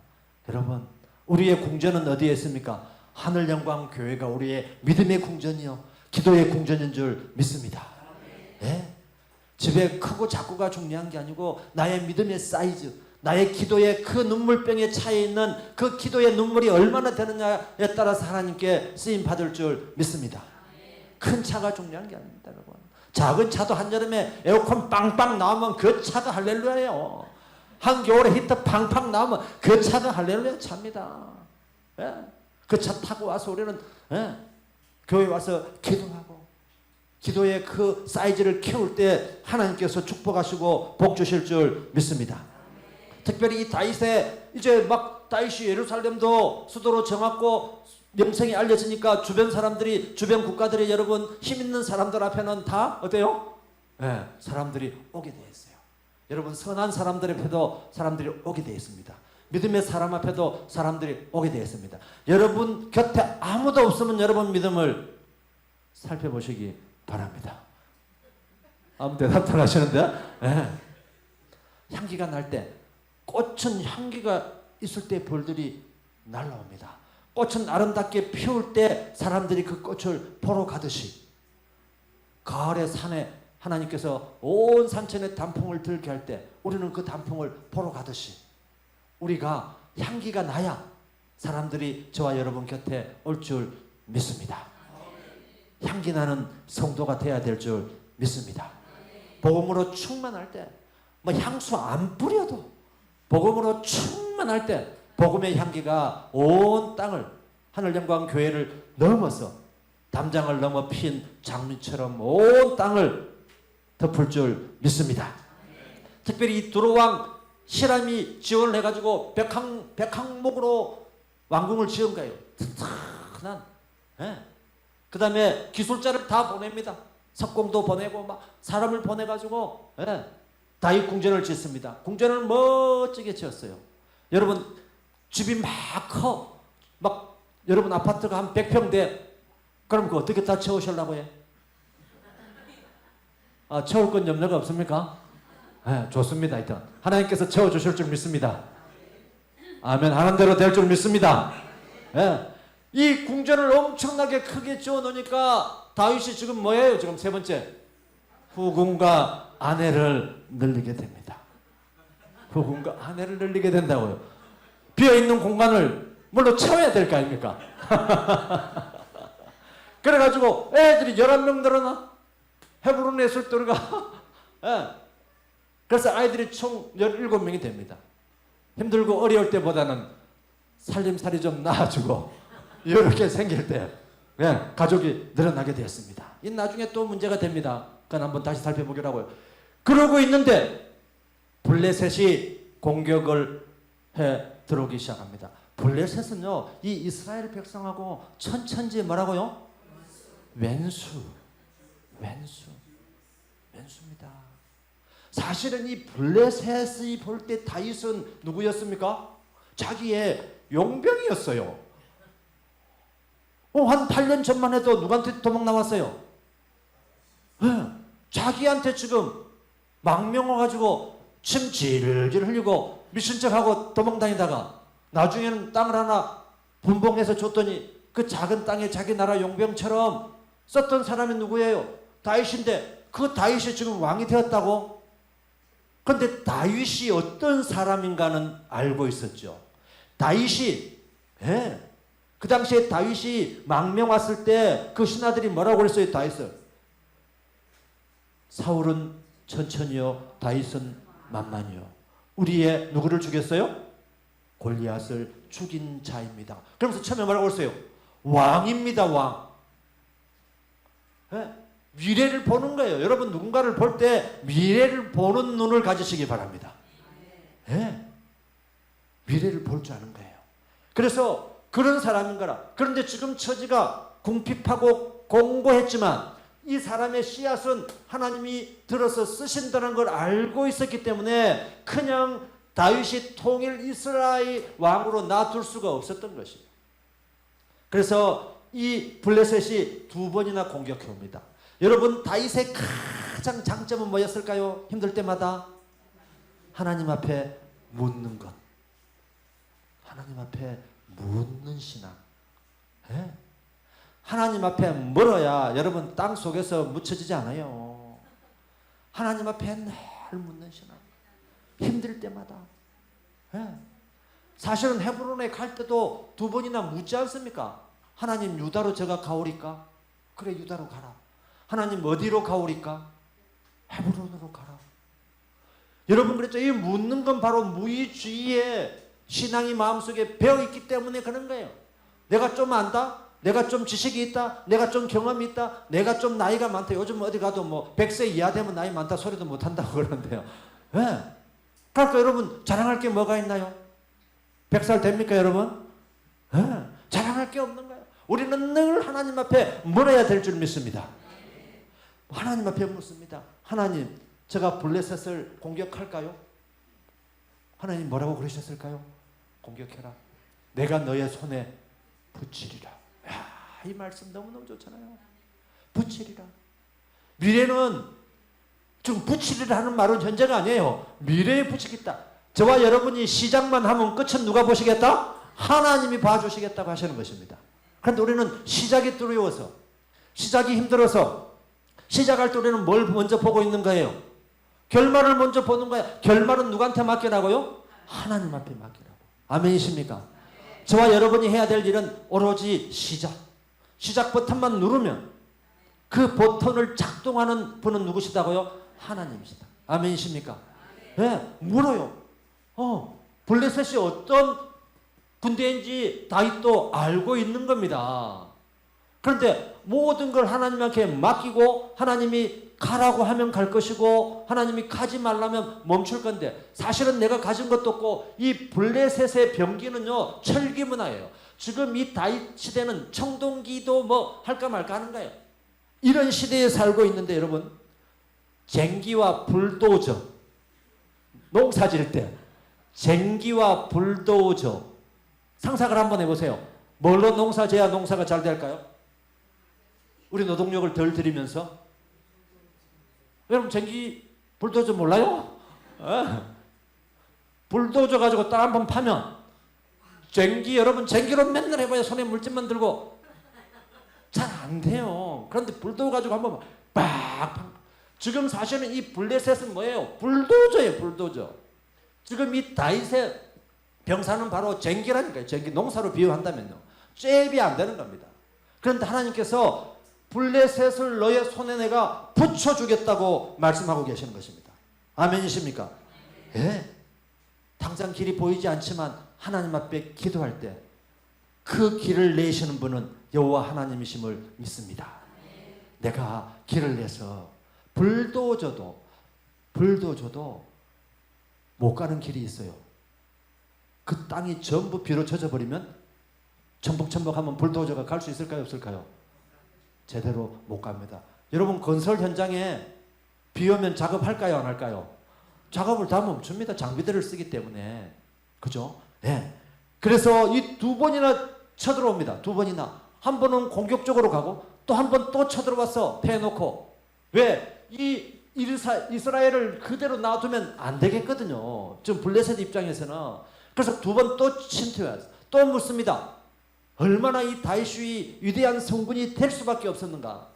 여러분 우리의 궁전은 어디에 있습니까? 하늘영광교회가 우리의 믿음의 궁전이요, 기도의 궁전인 줄 믿습니다. 예? 집에 크고 작고가 중요한 게 아니고 나의 믿음의 사이즈, 나의 기도의 그 눈물병에 차에 있는 그 기도의 눈물이 얼마나 되느냐에 따라서 하나님께 쓰임 받을 줄 믿습니다. 큰 차가 중요한 게 아닙니다, 여러분. 작은 차도 한여름에 에어컨 빵빵 나오면 그 차가 할렐루야예요. 한겨울에 히터 팡팡 나오면 그 차가 할렐루야 차입니다. 예? 그 차 타고 와서 우리는 교회 와서 기도하고 기도의 그 사이즈를 키울 때 하나님께서 축복하시고 복 주실 줄 믿습니다. 특별히 이 다윗의 이제 막 다윗이 예루살렘도 수도로 정하고 명성이 알려지니까 주변 사람들이, 주변 국가들이 여러분 힘 있는 사람들 앞에는 다 어때요? 네, 사람들이 오게 되어 있어요. 여러분 선한 사람들 앞에도 사람들이 오게 되어 있습니다. 믿음의 사람 앞에도 사람들이 오게 되어 있습니다. 여러분 곁에 아무도 없으면 여러분 믿음을 살펴보시기 바랍니다. 아무 대답 안 하시는데? 네. 향기가 날 때, 꽃은 향기가 있을 때 벌들이 날라옵니다. 꽃은 아름답게 피울 때 사람들이 그 꽃을 보러 가듯이 가을의 산에 하나님께서 온 산천에 단풍을 들게 할 때 우리는 그 단풍을 보러 가듯이 우리가 향기가 나야 사람들이 저와 여러분 곁에 올 줄 믿습니다. 향기 나는 성도가 되어야 될 줄 믿습니다. 복음으로 충만할 때, 뭐 향수 안 뿌려도 복음으로 충만할 때 복음의 향기가 온 땅을, 하늘영광교회를 넘어서 담장을 넘어 핀 장미처럼 온 땅을 덮을 줄 믿습니다. 특별히 이 두로왕 히람이 지원을 해가지고 백항목으로 왕궁을 지은 거예요. 튼튼한. 그 다음에 기술자를 다 보냅니다. 석공도 보내고 막 사람을 보내가지고 다윗 궁전을 짓습니다. 궁전을 멋지게 지었어요. 여러분 집이 막 커. 막 여러분 아파트가 한 100평 돼. 그럼 그거 어떻게 다 채우시려고 해? 채울 건 염려가 없습니까? 네, 좋습니다. 일단 하나님께서 채워주실 줄 믿습니다. 아멘. 하는 대로 될 줄 믿습니다. 네. 이 궁전을 엄청나게 크게 지어놓으니까 다윗이 지금 뭐예요? 지금 세 번째, 후궁과 아내를 늘리게 됩니다. 후궁과 아내를 늘리게 된다고요. 비어있는 공간을 뭘로 채워야 될 거 아닙니까? 그래가지고 애들이 11명 늘어나. 헤브론에 있을 때 우리가 예. 그래서 아이들이 총 17명이 됩니다. 힘들고 어려울 때보다는 살림살이 좀 나아지고 이렇게 생길 때 예, 가족이 늘어나게 되었습니다. 이 나중에 또 문제가 됩니다. 그건 한번 다시 살펴보기라고요. 그러고 있는데 블레셋이 공격을 해 들어오기 시작합니다. 블레셋은요, 이 이스라엘 백성하고 천천지 뭐라고요? 왼수입니다. 사실은 이 블레셋이 볼 때 다윗은 누구였습니까? 자기의 용병이었어요. 한 8년 전만 해도 누구한테 도망 나왔어요? 자기한테 지금 망명 와가지고 침 질질 흘리고 미친 척하고 도망 다니다가 나중에는 땅을 하나 분봉해서 줬더니 그 작은 땅에 자기 나라 용병처럼 썼던 사람이 누구예요? 다윗인데 그 다윗이 지금 왕이 되었다고? 그런데 다윗이 어떤 사람인가는 알고 있었죠. 다윗이 그 당시에 다윗이 망명 왔을 때 그 신하들이 뭐라고 그랬어요? 다윗을 사울은 천천히요, 다윗은 만만히요. 우리의 누구를 죽였어요? 골리앗을 죽인 자입니다. 그러면서 처음에 뭐라고 그랬어요? 왕입니다, 왕. 미래를 보는 거예요. 여러분 누군가를 볼 때 미래를 보는 눈을 가지시기 바랍니다. 미래를 볼 줄 아는 거예요. 그래서 그런 사람인 거라. 그런데 지금 처지가 궁핍하고 공고했지만 이 사람의 씨앗은 하나님이 들어서 쓰신다는 걸 알고 있었기 때문에 그냥 다윗이 통일 이스라엘 왕으로 놔둘 수가 없었던 것이에요. 그래서 이 블레셋이 2번이나 공격해 옵니다. 여러분 다윗의 가장 장점은 뭐였을까요? 힘들 때마다 하나님 앞에 묻는 것. 하나님 앞에 묻는 신앙. 하나님 앞에 물어야 여러분 땅 속에서 묻혀지지 않아요. 하나님 앞에 늘 묻는 신앙. 힘들 때마다. 사실은 헤브론에 갈 때도 2번이나 묻지 않습니까? 하나님 유다로 제가 가오리까? 그래 유다로 가라. 하나님 어디로 가오리까? 헤브론으로 가라. 여러분 그랬죠? 이 묻는 건 바로 무의주의의 신앙이 마음속에 배어있기 때문에 그런 거예요. 내가 좀 안다? 내가 좀 지식이 있다? 내가 좀 경험이 있다? 내가 좀 나이가 많다? 요즘 어디 가도 뭐 100세 이하 되면 나이 많다 소리도 못 한다고 그러는데요. 그러니까 여러분 자랑할 게 뭐가 있나요? 100살 됩니까 여러분? 자랑할 게 없는 거예요. 우리는 늘 하나님 앞에 물어야 될 줄 믿습니다. 하나님 앞에 묻습니다. 하나님 제가 블레셋을 공격할까요? 하나님 뭐라고 그러셨을까요? 공격해라. 내가 너의 손에 붙이리라. 이 말씀 너무너무 좋잖아요. 붙이리라. 미래는 지금 붙이리라 하는 말은 현재가 아니에요. 미래에 붙이겠다. 저와 여러분이 시작만 하면 끝은 누가 보시겠다? 하나님이 봐주시겠다고 하시는 것입니다. 그런데 우리는 시작이 두려워서, 시작이 힘들어서, 시작할 때 우리는 뭘 먼저 보고 있는 거예요? 결말을 먼저 보는 거야. 결말은 누구한테 맡기라고요? 하나님 앞에 맡기라고. 아멘이십니까? 저와 여러분이 해야 될 일은 오로지 시작 버튼만 누르면 그 버튼을 작동하는 분은 누구시다고요? 하나님이시다. 아멘이십니까? 물어요. 블레셋이 어떤 군대인지 다윗도 알고 있는 겁니다. 그런데 모든 걸 하나님께 맡기고 하나님이 가라고 하면 갈 것이고 하나님이 가지 말라면 멈출 건데 사실은 내가 가진 것도 없고 이 블레셋의 병기는요 철기문화예요. 지금 이 다윗 시대는 청동기도 뭐 할까 말까 하는 거예요. 이런 시대에 살고 있는데 여러분 쟁기와 불도저 농사질 때 쟁기와 불도저 상상을 한번 해보세요. 뭘로 농사져야 농사가 잘 될까요? 우리 노동력을 덜 들이면서 여러분 쟁기 불도저 몰라요? 불도저 가지고 땅 한번 파면 쟁기, 여러분 쟁기로 맨날 해봐야 손에 물집만 들고 잘 안 돼요. 그런데 불도저 가지고 한번 빡. 지금 사실은 이 블레셋은 뭐예요? 불도저예요. 불도저. 지금 이 다윗의 병사는 바로 쟁기라니까요. 쟁기, 농사로 비유한다면요. 잽이 안 되는 겁니다. 그런데 하나님께서 블레셋을 너의 손에 내가 붙여주겠다고 말씀하고 계시는 것입니다. 아멘이십니까? 예. 당장 길이 보이지 않지만 하나님 앞에 기도할 때 그 길을 내시는 분은 여호와 하나님이심을 믿습니다. 내가 길을 내서 불도저도 못 가는 길이 있어요. 그 땅이 전부 비로 젖어버리면 첨벙첨벙하면 불도저가 갈 수 있을까요? 없을까요? 제대로 못 갑니다. 여러분 건설 현장에 비 오면 작업할까요? 안 할까요? 작업을 다 멈춥니다. 장비들을 쓰기 때문에. 그죠? 네. 그래서 이 두 번이나 쳐들어옵니다. 두 번이나. 한 번은 공격적으로 가고 또 한 번 또 쳐들어와서 패놓고. 왜? 이 이스라엘을 그대로 놔두면 안 되겠거든요. 지금 블레셋 입장에서는. 그래서 두 번 또 침투해서 또 묻습니다. 얼마나 이 다윗이 위대한 성군이 될 수밖에 없었는가.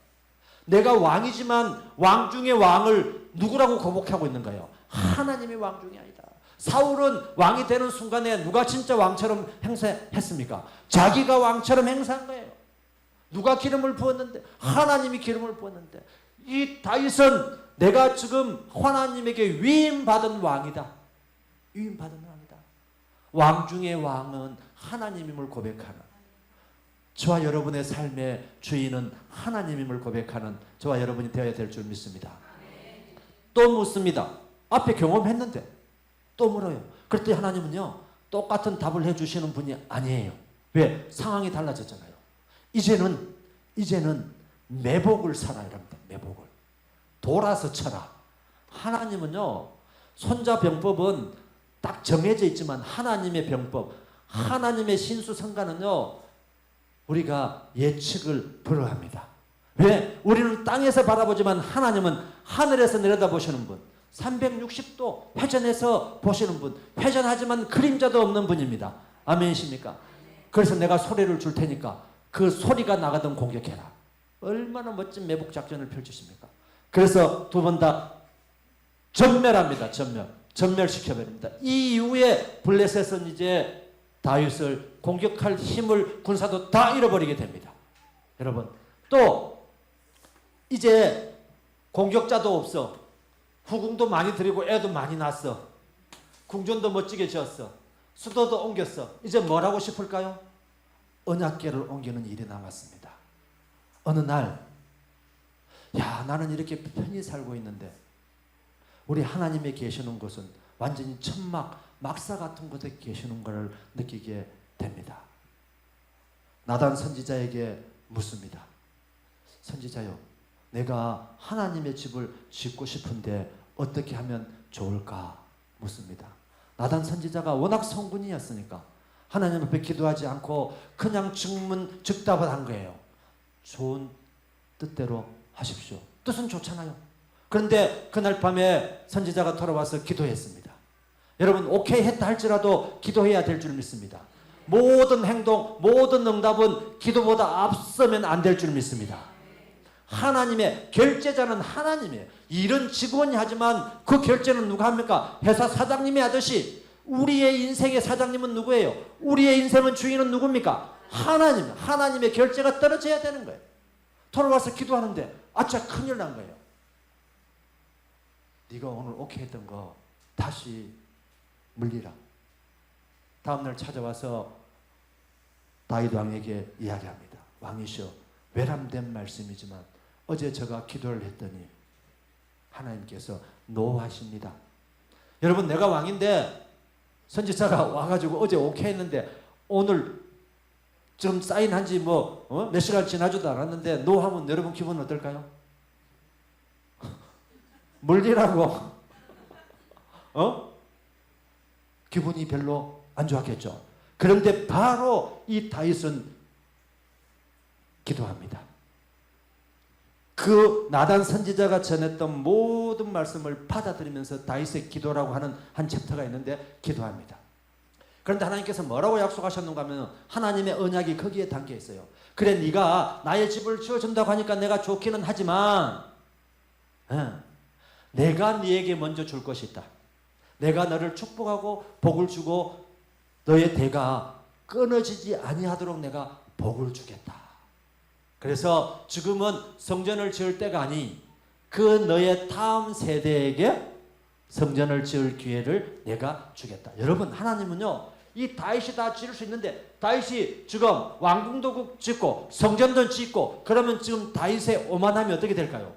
내가 왕이지만 왕 중의 왕을 누구라고 거복하고 있는가요? 하나님이 왕 중이 아니다. 사울은 왕이 되는 순간에 누가 진짜 왕처럼 행세했습니까? 자기가 왕처럼 행세한 거예요. 누가 기름을 부었는데? 하나님이 기름을 부었는데. 이 다윗은 내가 지금 하나님에게 위임받은 왕이다. 위임받은 왕이다. 왕 중의 왕은 하나님임을 고백하는, 저와 여러분의 삶의 주인은 하나님임을 고백하는 저와 여러분이 되어야 될 줄 믿습니다. 또 묻습니다. 앞에 경험했는데 또 물어요. 그럴 때 하나님은요 똑같은 답을 해주시는 분이 아니에요. 왜? 상황이 달라졌잖아요. 이제는 매복을 살아야 합니다. 매복을 돌아서 쳐라. 하나님은요 손자병법은 딱 정해져 있지만 하나님의 병법, 하나님의 신수성가는요 우리가 예측을 불허합니다. 왜? 우리는 땅에서 바라보지만 하나님은 하늘에서 내려다보시는 분, 360도 회전해서 보시는 분, 회전하지만 그림자도 없는 분입니다. 아멘이십니까? 그래서 내가 소리를 줄 테니까 그 소리가 나가던 공격해라. 얼마나 멋진 매복 작전을 펼치십니까? 그래서 두 번 다 전멸합니다. 전멸시켜버립니다. 이 이후에 블레셋은 이제 다윗을 공격할 힘을, 군사도 다 잃어버리게 됩니다. 여러분, 또 이제 공격자도 없어. 후궁도 많이 들이고 애도 많이 낳았어. 궁전도 멋지게 지었어. 수도도 옮겼어. 이제 뭘 하고 싶을까요? 언약궤를 옮기는 일이 남았습니다. 어느 날, 야, 나는 이렇게 편히 살고 있는데 우리 하나님이 계시는 곳은 완전히 천막, 막사 같은 곳에 계시는 것을 느끼게 됩니다. 나단 선지자에게 묻습니다. 선지자요, 내가 하나님의 집을 짓고 싶은데 어떻게 하면 좋을까 묻습니다. 나단 선지자가 워낙 성군이었으니까 하나님 앞에 기도하지 않고 그냥 즉답을 한 거예요. 좋은 뜻대로 하십시오. 뜻은 좋잖아요. 그런데 그날 밤에 선지자가 돌아와서 기도했습니다. 여러분, 오케이 했다 할지라도 기도해야 될 줄 믿습니다. 모든 행동, 모든 응답은 기도보다 앞서면 안 될 줄 믿습니다. 하나님의 결제자는 하나님이에요. 일은 직원이 하지만 그 결제는 누가 합니까? 회사 사장님이 하듯이 우리의 인생의 사장님은 누구예요? 우리의 인생은 주인은 누굽니까? 하나님. 하나님의 결제가 떨어져야 되는 거예요. 돌아와서 기도하는데 아차, 큰일 난 거예요. 네가 오늘 오케이 했던 거 다시 물리라. 다음날 찾아와서 다윗 왕에게 이야기합니다. 왕이시여, 외람된 말씀이지만 어제 제가 기도를 했더니 하나님께서 노하십니다. 여러분, 내가 왕인데 선지자가 와가지고 어제 오케이 했는데 오늘 좀 사인한 지 몇 시간 지나지도 않았는데 노하면 여러분 기분 어떨까요? 물리라고 기분이 별로 안 좋았겠죠. 그런데 바로 이 다윗은 기도합니다. 그 나단 선지자가 전했던 모든 말씀을 받아들이면서 다윗의 기도라고 하는 한 챕터가 있는데 기도합니다. 그런데 하나님께서 뭐라고 약속하셨는가 하면 하나님의 언약이 거기에 담겨 있어요. 그래 네가 나의 집을 지어준다고 하니까 내가 좋기는 하지만 내가 네에게 먼저 줄 것이 있다. 내가 너를 축복하고 복을 주고 너의 대가 끊어지지 아니하도록 내가 복을 주겠다. 그래서 지금은 성전을 지을 때가 아니 그 너의 다음 세대에게 성전을 지을 기회를 내가 주겠다. 여러분 하나님은요 이 다윗이 다 지을 수 있는데 다윗이 지금 왕궁도 짓고 성전도 짓고 그러면 지금 다윗의 오만함이 어떻게 될까요?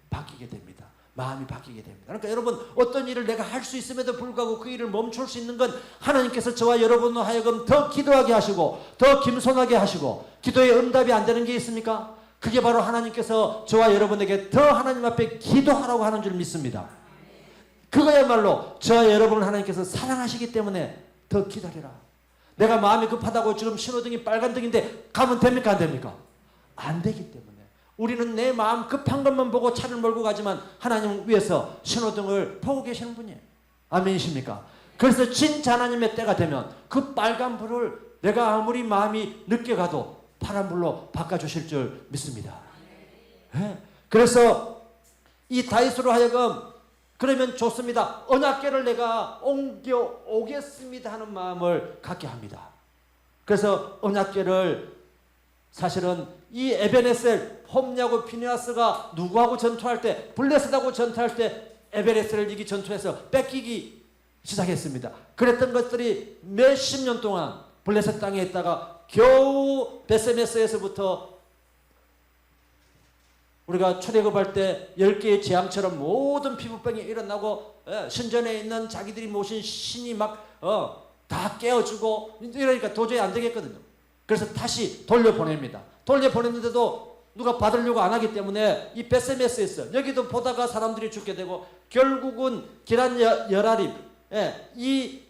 바뀌게 됩니다. 마음이 바뀌게 됩니다. 그러니까 여러분 어떤 일을 내가 할 수 있음에도 불구하고 그 일을 멈출 수 있는 건 하나님께서 저와 여러분으로 하여금 더 기도하게 하시고 더 겸손하게 하시고 기도의 응답이 안 되는 게 있습니까? 그게 바로 하나님께서 저와 여러분에게 더 하나님 앞에 기도하라고 하는 줄 믿습니다. 그거야말로 저와 여러분을 하나님께서 사랑하시기 때문에 더 기다리라. 내가 마음이 급하다고 지금 신호등이 빨간등인데 가면 됩니까 안 됩니까? 안 되기 때문에 우리는 내 마음 급한 것만 보고 차를 몰고 가지만 하나님 위에서 신호등을 보고 계시는 분이에요. 아멘이십니까? 그래서 진짜 하나님의 때가 되면 그 빨간불을 내가 아무리 마음이 늦게 가도 파란불로 바꿔주실 줄 믿습니다. 네. 그래서 이 다윗으로 하여금 그러면 좋습니다. 언약궤를 내가 옮겨 오겠습니다 하는 마음을 갖게 합니다. 그래서 언약궤를 사실은 이 에베네셀 홈냐고 피니하스가 누구하고 전투할 때 블레셋하고 전투할 때 에베네셀을 이기 전투해서 뺏기기 시작했습니다. 그랬던 것들이 몇십 년 동안 블레셋 땅에 있다가 겨우 베세메스에서부터 우리가 출애굽할 때 10개의 재앙처럼 모든 피부병이 일어나고 신전에 있는 자기들이 모신 신이 막 다 깨어주고 이러니까 도저히 안 되겠거든요. 그래서 다시 돌려보냅니다. 돌려보냈는데도 누가 받으려고 안 하기 때문에 이 베세메스에서 여기도 보다가 사람들이 죽게 되고 결국은 기란 여라림 이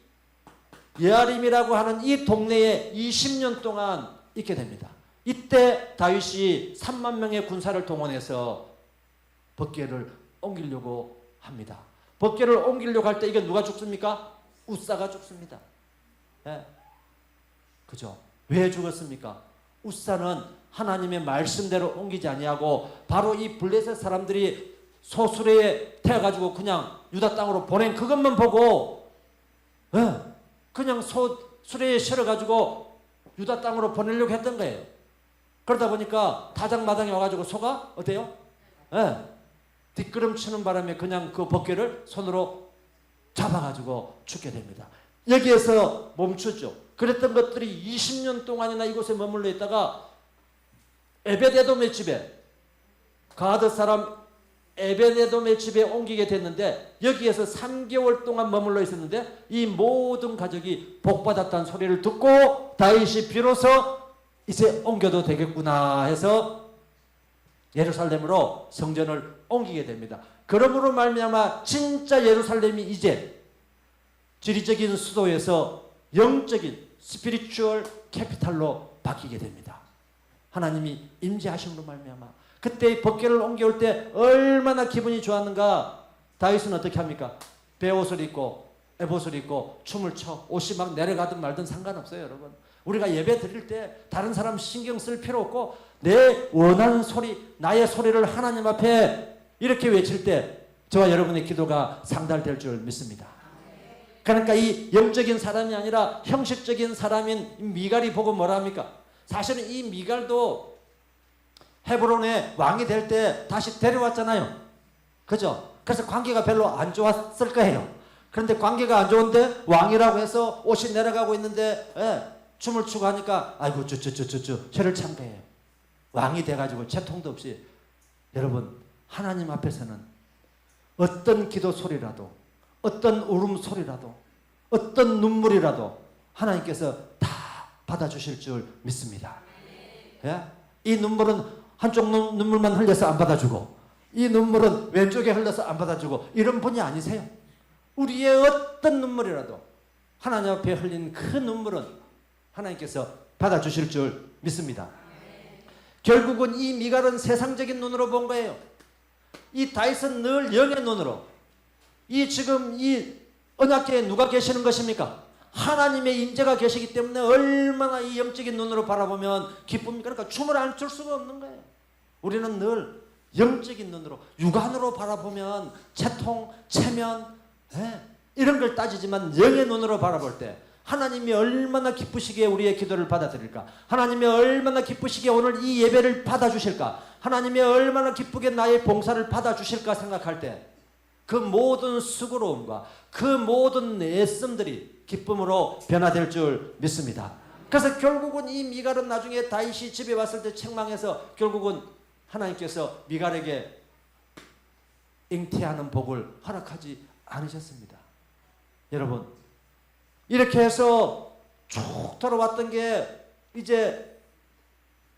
여아림이라고 하는 이 동네에 20년 동안 있게 됩니다. 이때 다윗이 3만 명의 군사를 동원해서 법궤를 옮기려고 합니다. 법궤를 옮기려고 할 때 이게 누가 죽습니까? 우사가 죽습니다. 그죠? 왜 죽었습니까? 우사는 하나님의 말씀대로 옮기지 아니하고 바로 이 블레셋 사람들이 소수레에 태워가지고 그냥 유다 땅으로 보낸 그것만 보고 그냥 수레에 실어가지고 유다 땅으로 보내려고 했던 거예요. 그러다 보니까 다장마당에 와가지고 소가 어때요? 뒷걸음치는 바람에 그냥 그 법궤를 손으로 잡아가지고 죽게 됩니다. 여기에서 멈추죠. 그랬던 것들이 20년 동안이나 이곳에 머물러 있다가 에벳에돔의 집에 가드 사람 에벳에돔의 집에 옮기게 됐는데 여기에서 3개월 동안 머물러 있었는데 이 모든 가족이 복받았다는 소리를 듣고 다윗이 비로소 이제 옮겨도 되겠구나 해서 예루살렘으로 성전을 옮기게 됩니다. 그러므로 말미암아 진짜 예루살렘이 이제 지리적인 수도에서 영적인 스피리추얼 캐피탈로 바뀌게 됩니다. 하나님이 임재하심으로 말미암아 그때 법궤를 옮겨올 때 얼마나 기분이 좋았는가. 다윗은 어떻게 합니까? 베옷을 입고 에봇을 입고 춤을 춰 옷이 막 내려가든 말든 상관없어요. 여러분 우리가 예배 드릴 때 다른 사람 신경 쓸 필요 없고 내 원하는 소리 나의 소리를 하나님 앞에 이렇게 외칠 때 저와 여러분의 기도가 상달될 줄 믿습니다. 그러니까 이 영적인 사람이 아니라 형식적인 사람인 미갈이 보고 뭐라 합니까? 사실은 이 미갈도 헤브론의 왕이 될 때 다시 데려왔잖아요. 그죠? 그래서 관계가 별로 안 좋았을 거예요. 그런데 관계가 안 좋은데 왕이라고 해서 옷이 내려가고 있는데 춤을 추고 하니까 아이고 쭈쭈쭈쭈쭈 혀를 찬 거예요. 왕이 돼가지고 채통도 없이. 여러분 하나님 앞에서는 어떤 기도 소리라도 어떤 울음소리라도 어떤 눈물이라도 하나님께서 다 받아주실 줄 믿습니다. 이 눈물은 한쪽 눈물만 흘려서 안 받아주고 이 눈물은 왼쪽에 흘러서 안 받아주고 이런 분이 아니세요. 우리의 어떤 눈물이라도 하나님 앞에 흘린 그 눈물은 하나님께서 받아주실 줄 믿습니다. 결국은 이 미갈은 세상적인 눈으로 본 거예요. 이 다윗은 늘 영의 눈으로. 이 지금 이 언약궤에 누가 계시는 것입니까? 하나님의 임재가 계시기 때문에 얼마나 이 영적인 눈으로 바라보면 기쁩니까? 그러니까 춤을 안 출 수가 없는 거예요. 우리는 늘 영적인 눈으로, 육안으로 바라보면 채통, 체면, 이런 걸 따지지만 영의 눈으로 바라볼 때 하나님이 얼마나 기쁘시기에 우리의 기도를 받아들일까? 하나님이 얼마나 기쁘시기에 오늘 이 예배를 받아주실까? 하나님이 얼마나 기쁘게 나의 봉사를 받아주실까 생각할 때 그 모든 수고로움과 그 모든 애씀들이 기쁨으로 변화될 줄 믿습니다. 그래서 결국은 이 미갈은 나중에 다윗이 집에 왔을 때 책망해서 결국은 하나님께서 미갈에게 잉태하는 복을 허락하지 않으셨습니다. 여러분, 이렇게 해서 쭉 돌아왔던 게 이제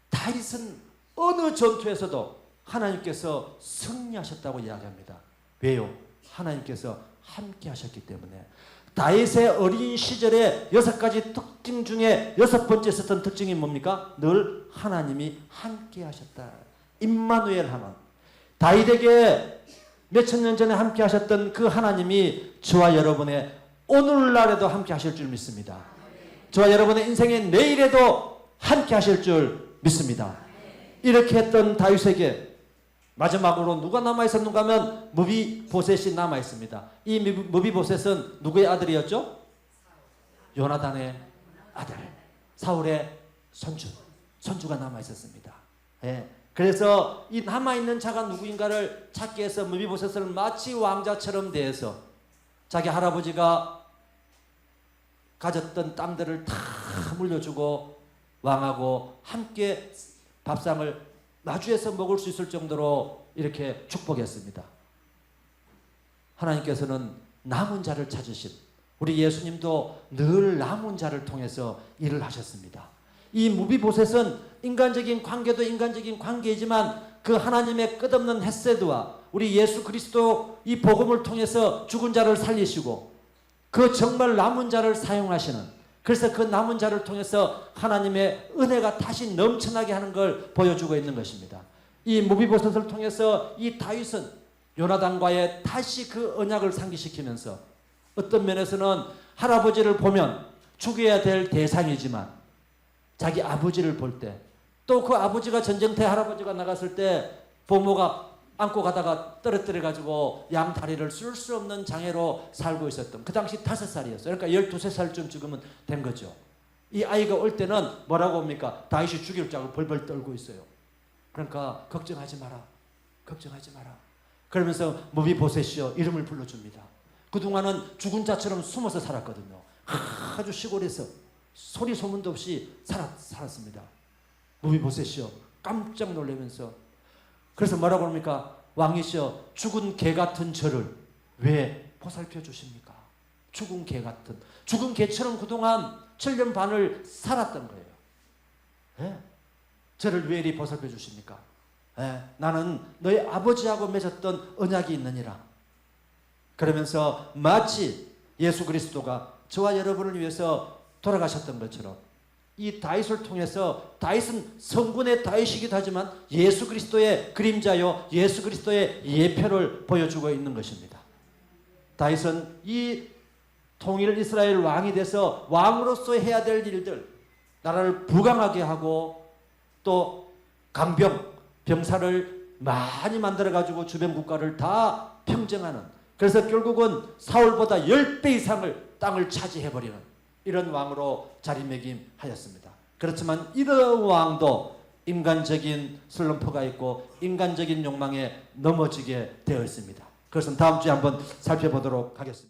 다윗은 어느 전투에서도 하나님께서 승리하셨다고 이야기합니다. 왜요? 하나님께서 함께 하셨기 때문에. 다윗의 어린 시절에 6가지 특징 중에 6번째 있었던 특징이 뭡니까? 늘 하나님이 함께 하셨다. 임마누엘 하나님. 다윗에게 몇천 년 전에 함께 하셨던 그 하나님이 저와 여러분의 오늘날에도 함께 하실 줄 믿습니다. 저와 여러분의 인생의 내일에도 함께 하실 줄 믿습니다. 이렇게 했던 다윗에게 마지막으로 누가 남아있었는가 하면 무비보셋이 남아있습니다. 이 무비보셋은 누구의 아들이었죠? 요나단의 아들, 사울의 손주가 남아있었습니다. 그래서 이 남아있는 자가 누구인가를 찾기 위해서 무비보셋을 마치 왕자처럼 대해서 자기 할아버지가 가졌던 땅들을 다 물려주고 왕하고 함께 밥상을 마주해서 먹을 수 있을 정도로 이렇게 축복했습니다. 하나님께서는 남은 자를 찾으신 우리 예수님도 늘 남은 자를 통해서 일을 하셨습니다. 이 무비보셋은 인간적인 관계도 인간적인 관계이지만 그 하나님의 끝없는 헤세드와 우리 예수 그리스도 이 복음을 통해서 죽은 자를 살리시고 그 정말 남은 자를 사용하시는, 그래서 그 남은 자를 통해서 하나님의 은혜가 다시 넘쳐나게 하는 걸 보여주고 있는 것입니다. 이 무비보셋을 통해서 이 다윗은 요나단과의 다시 그 언약을 상기시키면서 어떤 면에서는 할아버지를 보면 죽여야 될 대상이지만 자기 아버지를 볼 때, 또 그 아버지가 전쟁터에 할아버지가 나갔을 때 부모가 안고 가다가 떨어뜨려가지고 양 다리를 쓸 수 없는 장애로 살고 있었던, 그 당시 5살이었어요. 그러니까 12살쯤 지금은 된 거죠. 이 아이가 올 때는 뭐라고 합니까? 다윗이 죽일 줄 알고 벌벌 떨고 있어요. 그러니까 걱정하지 마라. 걱정하지 마라. 그러면서 무비보셋이요 이름을 불러줍니다. 그동안은 죽은 자처럼 숨어서 살았거든요. 아주 시골에서 소리 소문도 없이 살았습니다. 무비보셋이요 깜짝 놀라면서, 그래서 뭐라고 합니까? 왕이시여 죽은 개 같은 저를 왜 보살펴 주십니까? 죽은 개 같은, 죽은 개처럼 그동안 7년 반을 살았던 거예요. 저를 왜 이리 보살펴 주십니까? 나는 너희 아버지하고 맺었던 언약이 있느니라. 그러면서 마치 예수 그리스도가 저와 여러분을 위해서 돌아가셨던 것처럼 이 다윗을 통해서, 다윗은 성군의 다윗이기도 하지만 예수 그리스도의 그림자요 예수 그리스도의 예표를 보여주고 있는 것입니다. 다윗은 이 통일 이스라엘 왕이 돼서 왕으로서 해야 될 일들, 나라를 부강하게 하고 또 병사를 많이 만들어가지고 주변 국가를 다 평정하는, 그래서 결국은 사울보다 10배 이상을 땅을 차지해버리는 이런 왕으로 자리매김하였습니다. 그렇지만 이런 왕도 인간적인 슬럼프가 있고 인간적인 욕망에 넘어지게 되어 있습니다. 그것은 다음 주에 한번 살펴보도록 하겠습니다.